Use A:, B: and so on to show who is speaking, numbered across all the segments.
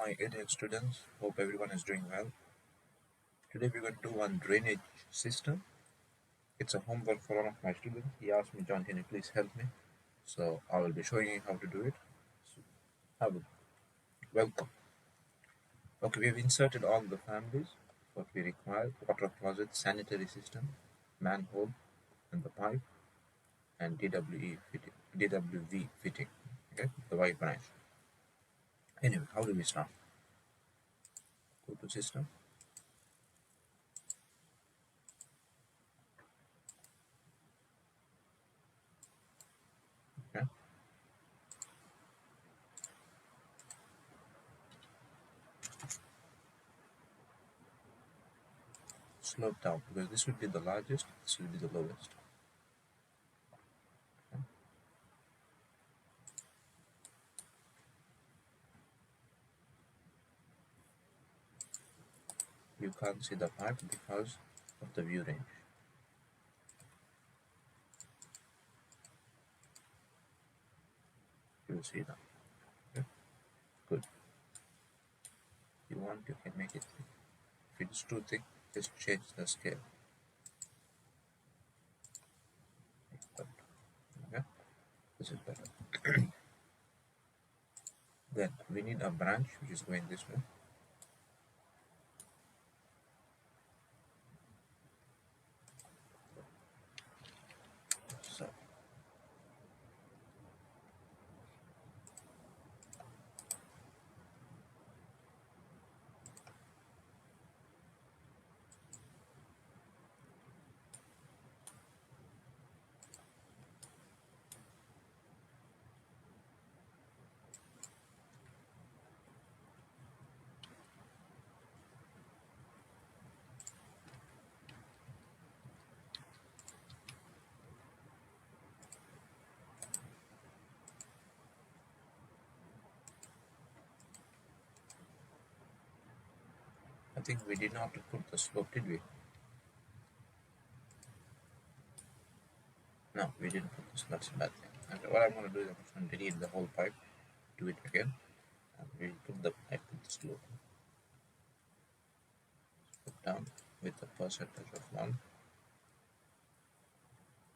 A: my AUTODESK students. Hope everyone is doing well. Today we're going to do one drainage system. It's a homework for one of my students. He asked me, John, can you please help me? So I will be showing you how to do it. So have a welcome. Okay, we've inserted all the families. What we require: water closet, sanitary system, manhole, and the pipe, and DWV fitting. Okay, the white branch. Anyway, how do we start? Go to system. Okay. Slope down, because this would be the largest, this will be the lowest. Okay. You can't see the pipe because of the view range. You will see that. Okay. Good. If you want, you can make it thick. If it's too thick, just change the scale. Okay, this is better. Then we need a branch which is going this way. So I think we did not put the slope, did we? No, we didn't put this. That's a bad thing. And what I'm going to do is I'm just going to delete the whole pipe, do it again, and we'll put the slope. Put down with the percentage of 1.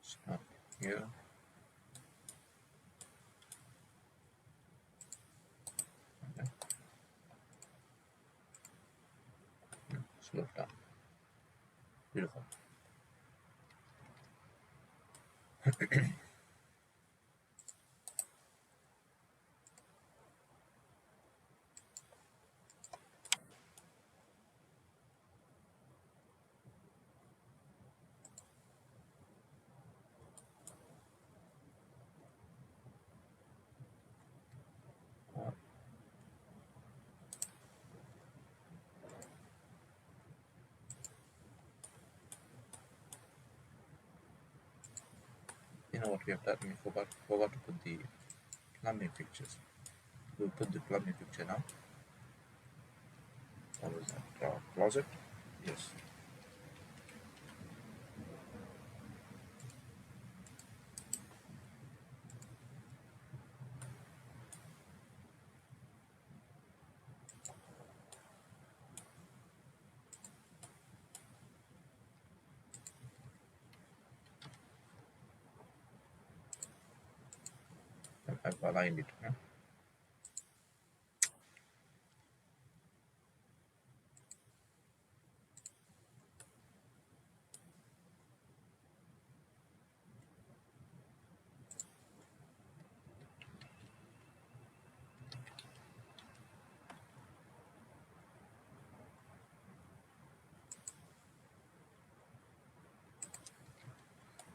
A: Start here. Okay. Slope down. Beautiful. You know what we have done? We forgot to put the plumbing fixtures. We'll put the plumbing fixture now. What was that? Closet? Yes. I've aligned it. Huh?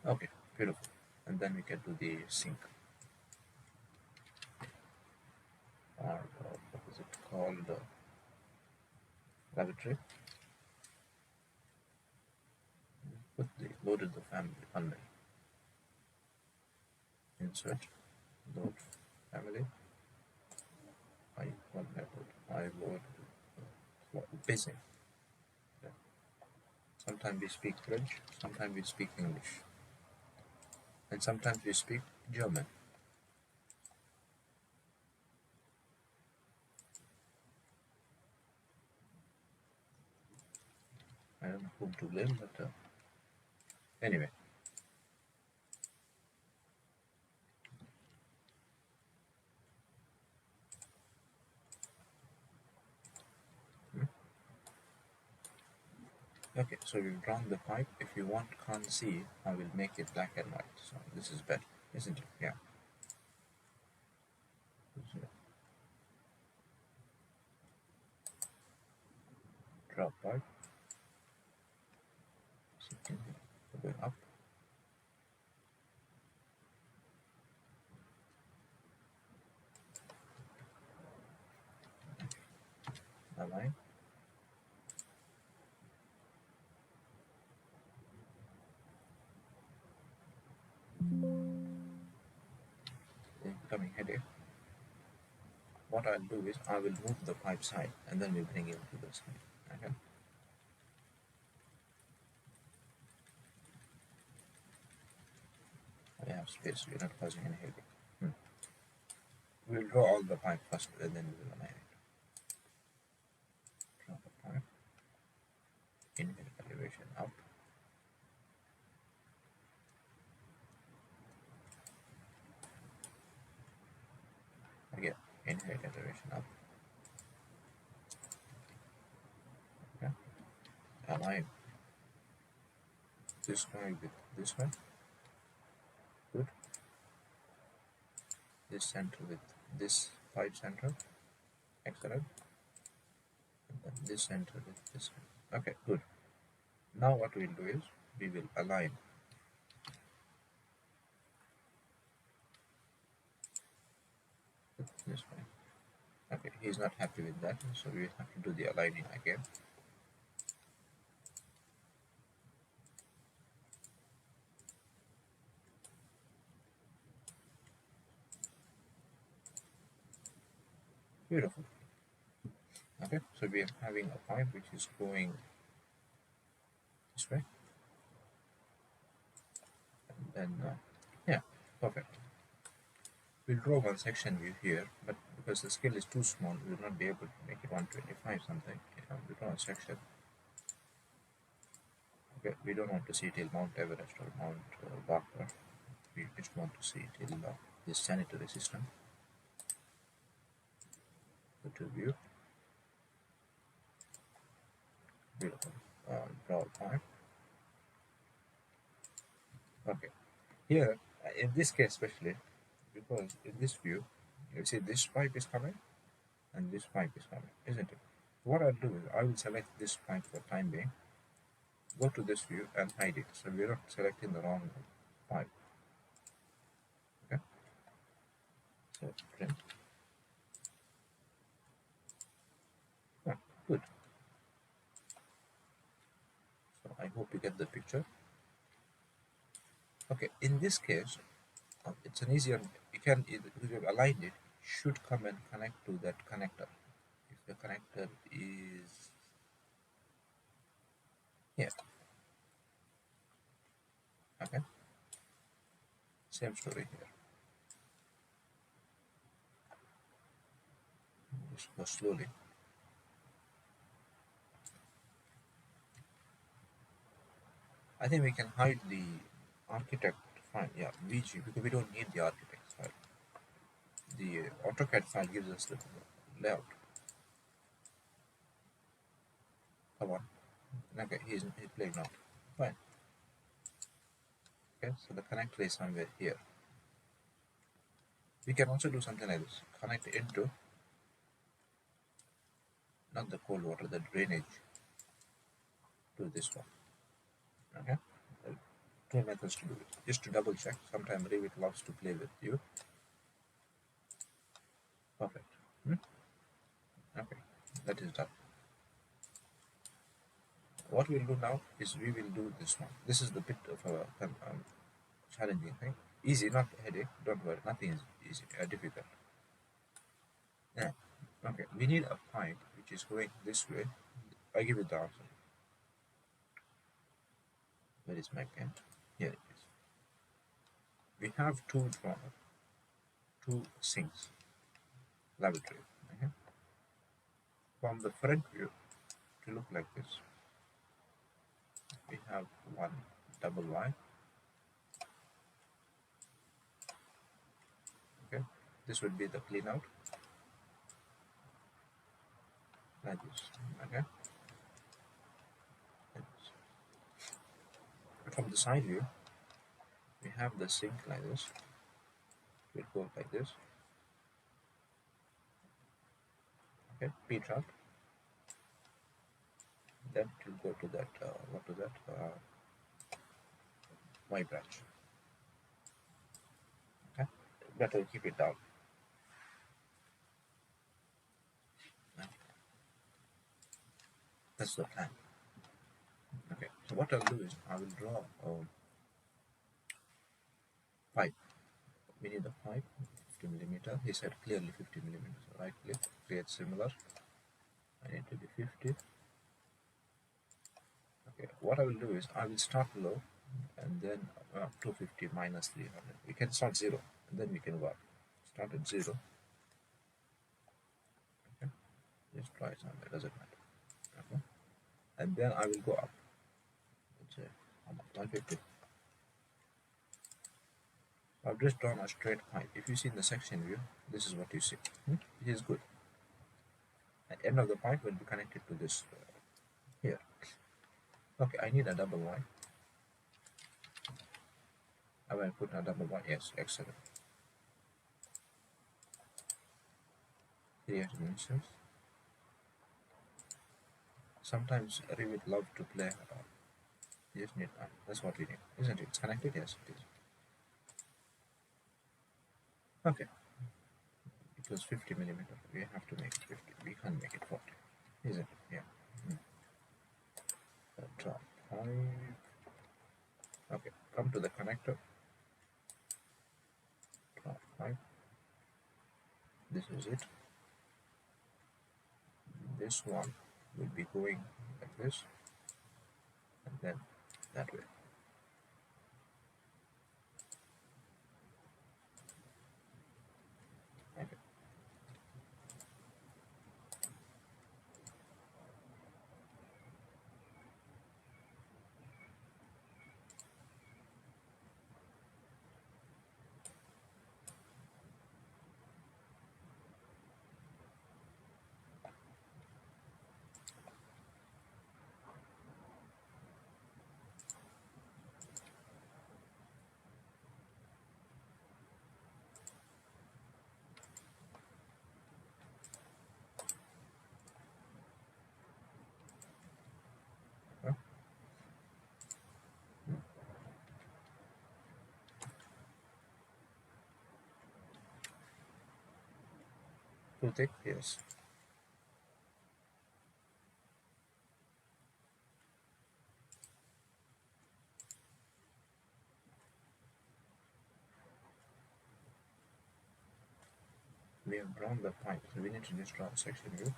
A: Okay, beautiful. And then we can do the sink. Or what is it called? Lavatory. Loaded the family under. Insert. Load family. What method? I load busy. Okay. Sometimes we speak French, sometimes we speak English, and sometimes we speak German. I don't know whom to blame, but anyway. Okay, so we've drawn the pipe. If you can't see, I will make it black and white. So this is better, isn't it? Yeah. Draw pipe. Going up. Align. Becoming headache. What I'll do is I will move the pipe side and then we bring it to the side. Okay. I have space, we're not causing any headache. We'll draw all the pipe first and then we will align it. Draw the pipe. Inhale elevation up. Again, inhale elevation up. Okay. Align this guy with this one. Good. This center with this pipe center. Excellent. And then this center with this one. Okay, good. Now what we'll do is we will align this way. Okay, he's not happy with that, so we have to do the aligning again. Beautiful. Okay, so we are having a pipe which is going this way. And then, yeah, perfect. We'll draw one section view here, but because the scale is too small, we will not be able to make it 125 something. We'll draw a section. Okay, we don't want to see till Mount Everest or Mount Barker. We just want to see till this sanitary system. Go to view. Beautiful. Draw a pipe. Okay. Here, in this case especially, because in this view, you see this pipe is coming and this pipe is coming, isn't it? What I'll do is I will select this pipe for time being, go to this view and hide it. So we're not selecting the wrong pipe. Okay. So trim. Yeah, good. So I hope you get the picture. Okay, in this case, it's an easier, you can, if you've aligned it, should come and connect to that connector. If the connector is here, okay, same story here. Just go slowly. I think we can hide the architect file, yeah, VG, because we don't need the architect file. The AutoCAD file gives us the layout. Come on. Okay, he's playing now. Fine. Okay, so the connector is somewhere here. We can also do something like this. Connect into, not the cold water, the drainage to this one. Okay? Two methods to do it. Just to double check. Sometimes Revit loves to play with you. Perfect. Okay, that is done. What we'll do now is we will do this one. This is the bit of a challenging thing. Easy, not a headache. Don't worry, nothing is easy, difficult. Yeah. Okay, we need a pipe which is going this way. I give it the answer. Where is my pen? Here it is. We have two sinks, lavatory. Okay. From the front view, to look like this. we have one double Y. Okay, this would be the clean out like this. Okay, from the side view, we have the sink like this. It will go like this. Okay, P trap. Then it will go to that Y branch. Okay, that will keep it down. That's the plan. Okay, so what I'll do is I will draw a pipe. We need a pipe, 50 millimeter. He said clearly 50 millimeters. So right click, create similar. I need to be 50. Okay, what I will do is I will start low and then 250 minus 300. We can start 0 and then we can go up. Start at 0. Okay, just try something, doesn't matter. Okay, and then I will go up. Let's say 150. I've just drawn a straight pipe. If you see in the section view, this is what you see. This is good. The end of the pipe will be connected to this here. Okay, I need a double Y. I will put a double Y. Yes, excellent. Create dimensions. Sometimes Revit love to play. You just need that's what we need, isn't it? It's connected. Yes, it is. Okay. It was 50 millimeter. We have to make it 50. We can't make it 40. Isn't it? Yeah. Drop 5. Okay. Come to the connector. Drop 5. This is it. This one will be going like this. And then that way. Okay. Too thick? Yes. We have drawn the pipe, so we need to just draw a section view.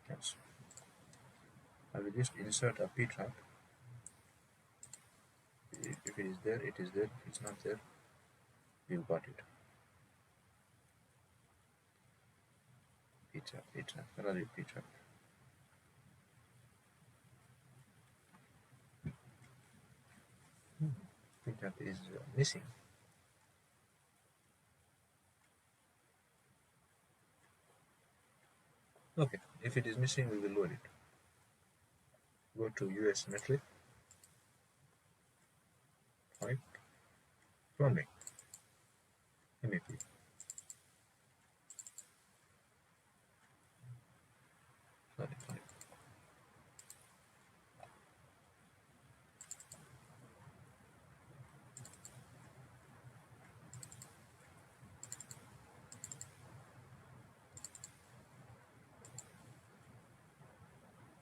A: Yes. I will just insert a P-trap. If it is there, it is there. If it's not there, we've got it. P-trap, P-trap. Where are you, P-trap? P-trap is missing. Okay, if it is missing, we will load it. Go to US metric, pipe, plumbing, MEP. Sorry.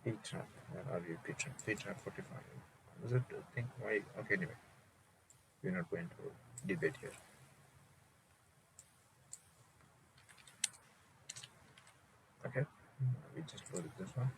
A: P-trap, where are you, P-trap? P-trap 45. Does it think why? Okay, anyway, we're not going to debate here. Okay, we just loaded this one.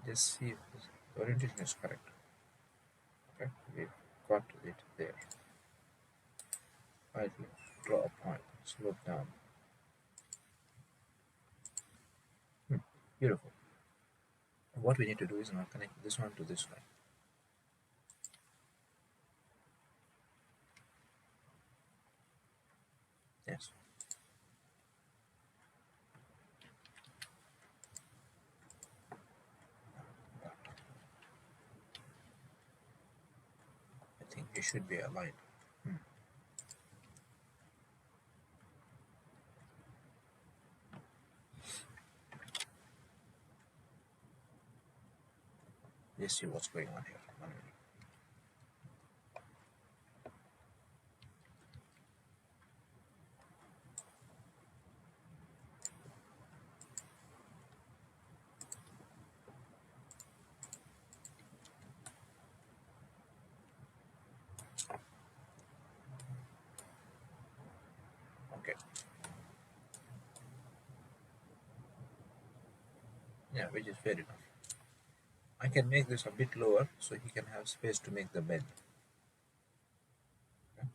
A: Just see if the orientation is correct. Okay, we've got it there. Right, draw a point, slope down. Beautiful. What we need to do is now connect this one to this one. Yes. I think it should be aligned. Let's see what's going on here. Okay. Yeah, which is fair enough. I can make this a bit lower so he can have space to make the bed. Okay.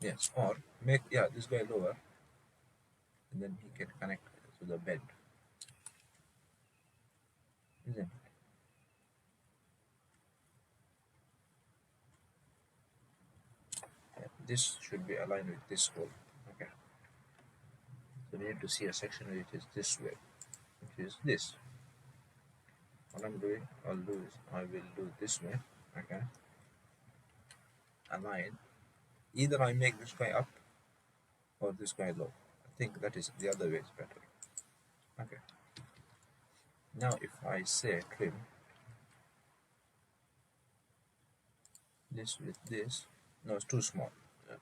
A: Yes, or make this guy lower, and then he can connect to the bed, isn't it? Yeah, this should be aligned with this hole. Okay. So we need to see a section which is this way, which is this. What I'm doing, I will do this way. Okay. Align. Either I make this guy up or this guy low. I think that is the other way is better. Okay. Now if I say trim this with this, no, it's too small.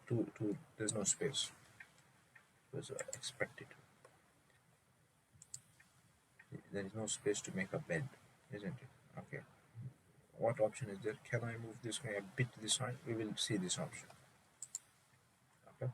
A: Too. There's no space. Because expected. There is no space to make a bed, isn't it? Okay. What option is there? Can I move this guy a bit this side? We will see this option. Okay.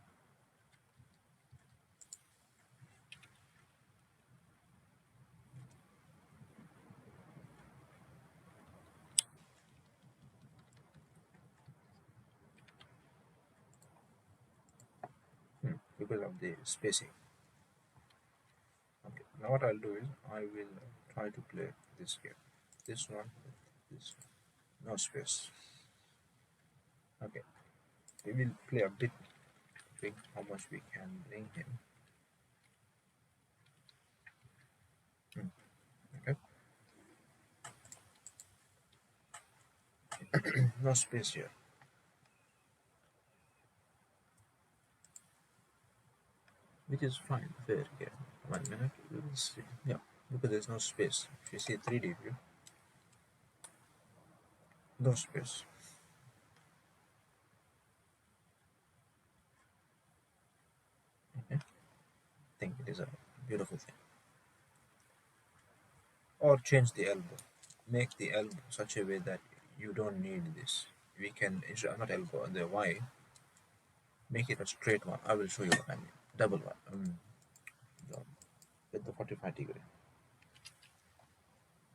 A: Because of the spacing. Okay. Now what I'll do is I will try to play this game. This one with this one. No space. Okay. We will play a bit, think how much we can bring him. Okay. No space here. Which is fine. Fair here. 1 minute. We will see. Yeah. Because there's no space. If you see 3D view, no space. Okay. I think it is a beautiful thing. Or change the elbow. Make the elbow such a way that you don't need this. We can, not elbow, the Y, make it a straight one. I will show you what I mean. Double one. With the 45 degree.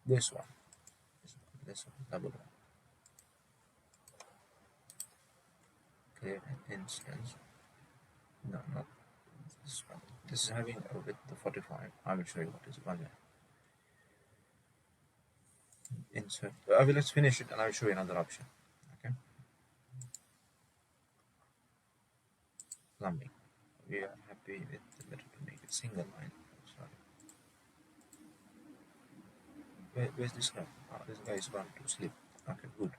A: This one. This one. Double one. Create an instance. No, not this one. This is having a width of 45. I will show you what is one. Insert. Let's finish it and I'll show you another option. Okay. Plumbing. We are happy with the better to make it single line. Sorry. Where's this guy? Oh, this guy is gone to sleep. Okay, good.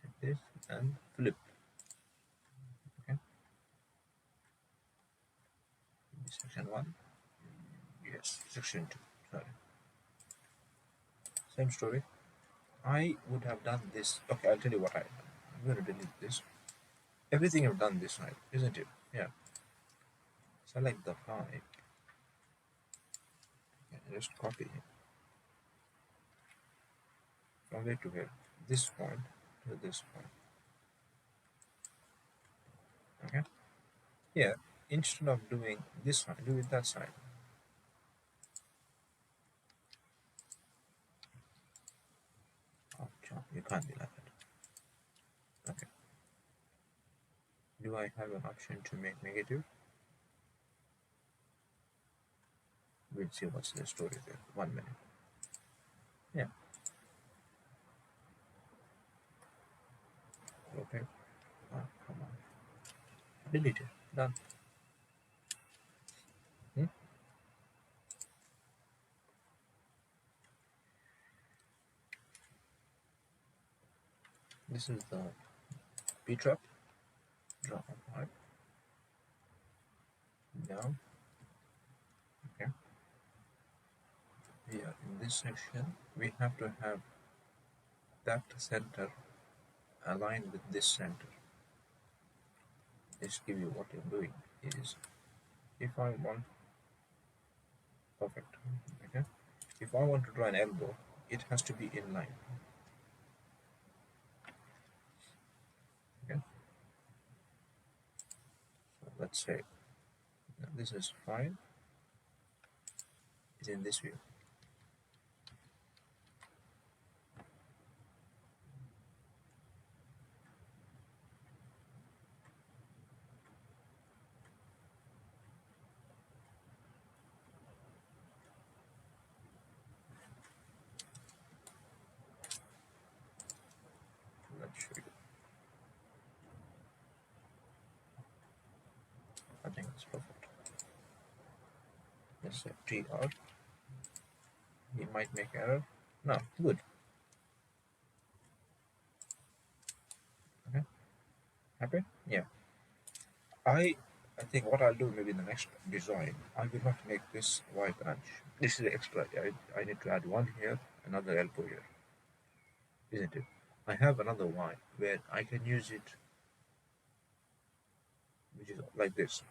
A: Check this and flip. Okay. Section 1. Yes, section 2. Sorry. Same story. I would have done this. Okay, I'll tell you what I'm going to delete this. Everything I've done this side, isn't it? Yeah. Select the pipe. And just copy it. From where to where? This point to this point. Okay. Yeah. instead of doing this side, do it that side. Oh, John, you can't be like that. Okay. Do I have an option to make negative? We'll see what's the story there. 1 minute. Yeah. Okay. Oh, come on. Delete it. Done. Hmm? This is the P trap. Drop a pipe down. Okay. Here in this section, we have to have that center aligned with this center. Just give you what you're doing is, if I want, perfect. Okay. If I want to draw an elbow, it has to be in line. Okay. So let's say this is fine. It's in this view. Let's show you. I think it's perfect. Let's say TR. He might make error. No, good. Okay. Happy? Yeah. I think what I'll do maybe in the next design, I will not make this Y branch. This is extra. I need to add one here, another elbow here, isn't it? I have another Y where I can use it, which is like this,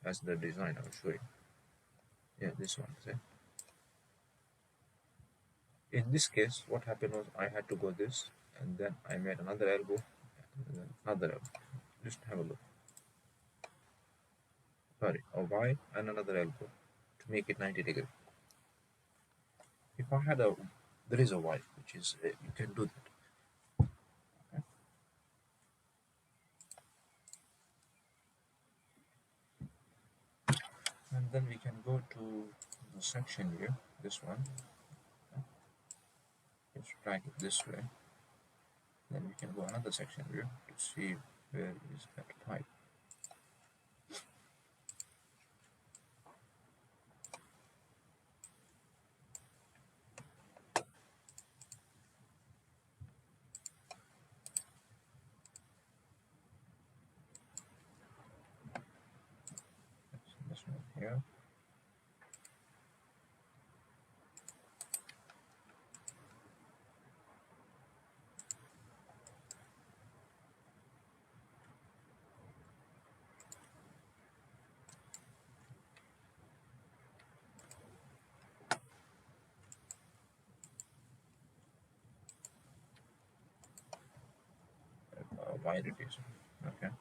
A: as the design I was showing. Yeah, this one. See? In this case, what happened was I had to go this, and then I made another elbow, and then another elbow. Just have a look. Sorry, a Y and another elbow to make it 90 degrees. If I had a, there is a Y, which is, you can do that. Okay? And then we can go to the section view, this one. Okay? Let's drag it this way. Then we can go another section view to see where is that pipe. This one here. Why it is. Okay.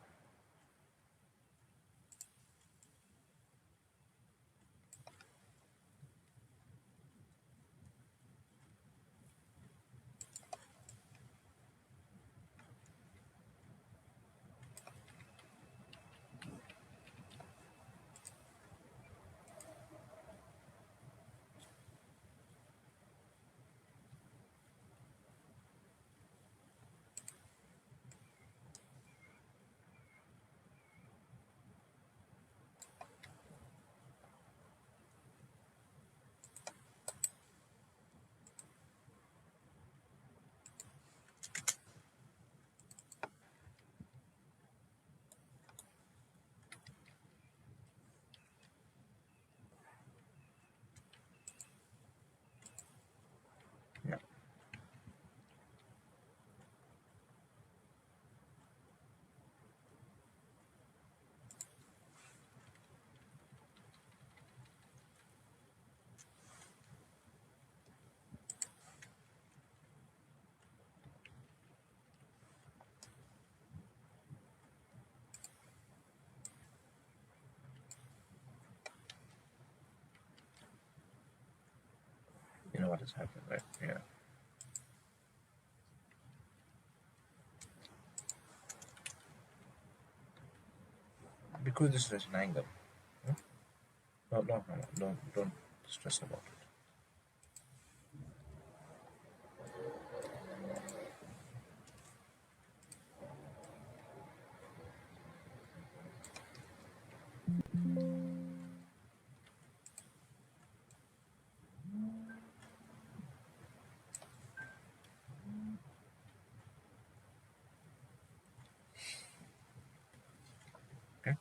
A: has happened, right? Yeah. Because this is an angle. Hmm? No, don't stress about it. Okay.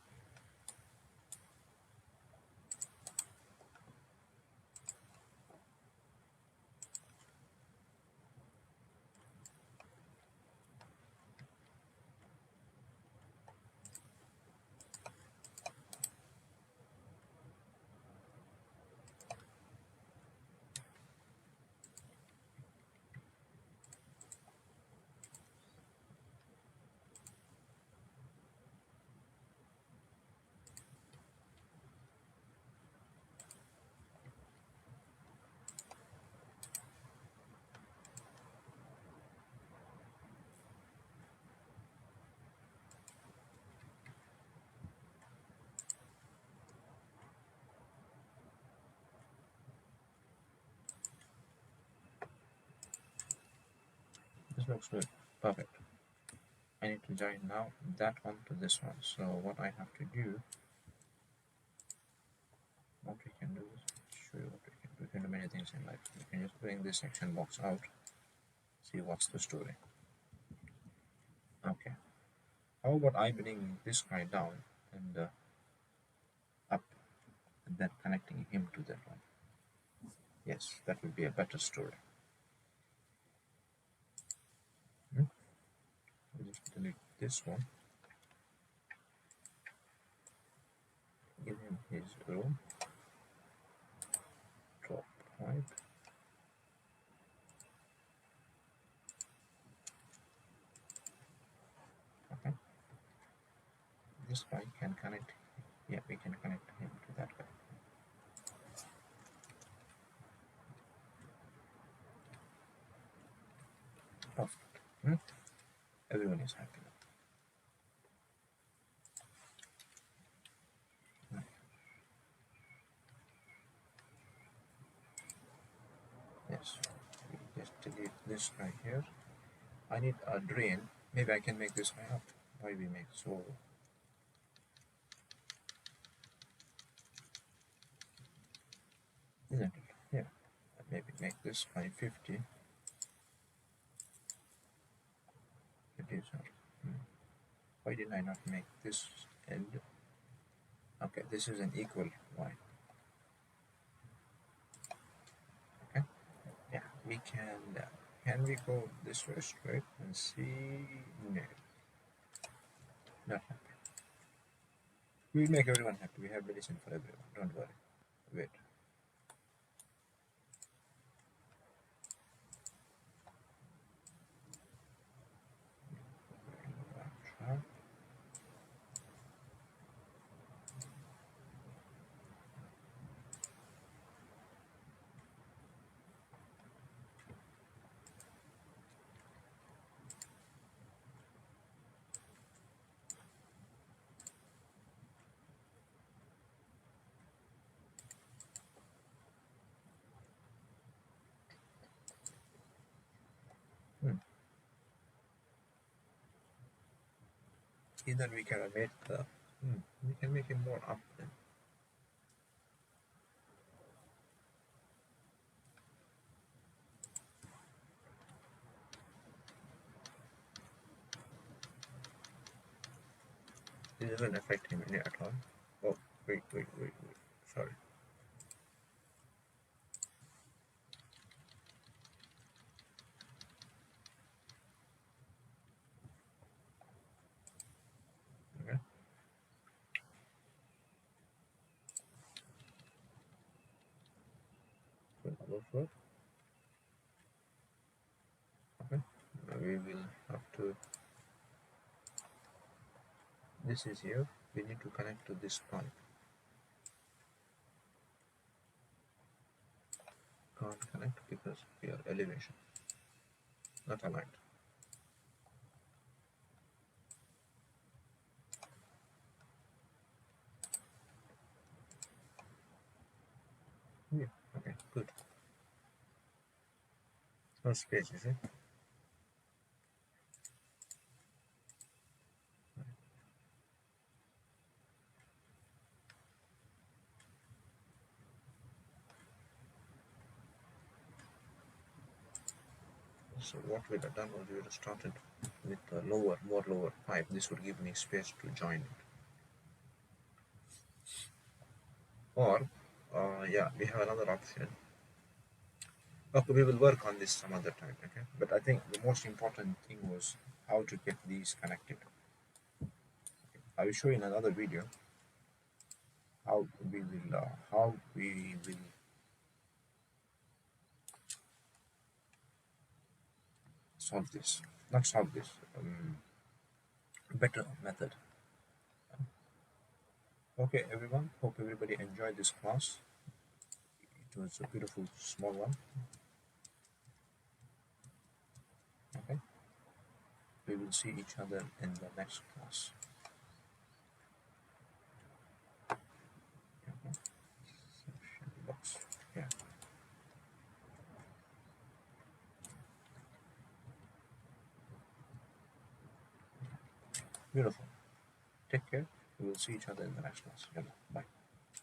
A: This looks good. Perfect. I need to join now that one to this one. So what I have to do, what we can do is show you what we can do. We can do many things in life. We can just bring this section box out, see what's the story. Okay. How about I bring this guy down and up, and then connecting him to that one? Yes, that would be a better story. Hmm? We'll just delete this one. Give him his room. Drop right. Okay. This guy can connect. Yeah, we can connect him to that guy. Perfect. Hmm? Everyone is happy. Hmm. Yes. We just delete this guy here. I need a drain. Maybe I can make this guy up. Why we make so? Isn't it? Yeah. Maybe make this guy 50. It is. Why did I not make this end? Okay, this is an equal line. Okay. Yeah, we can we go this way straight and see? No, not happy. We'll make everyone happy. We have medicine for everyone. Don't worry. Wait. Either we can make the we can make it more up then. This doesn't affect him at all. Oh, wait. Sorry. Okay. So another floor. Okay. Now we will have to. This is here. We need to connect to this pipe. can't connect because we are elevation, not aligned. Yeah, okay, good. No space, is it? So what we'd have done was we would have started with a more lower pipe. This would give me space to join it. Or, yeah, we have another option. Okay, we will work on this some other time, okay? But I think the most important thing was how to get these connected. I will show you in another video how we will solve this. Not solve this, better method. Okay, everyone. Hope everybody enjoyed this class. It was a beautiful small one. Okay, we will see each other in the next class. Okay. Box. Yeah, beautiful. Take care. We will see each other in the next class. Bye.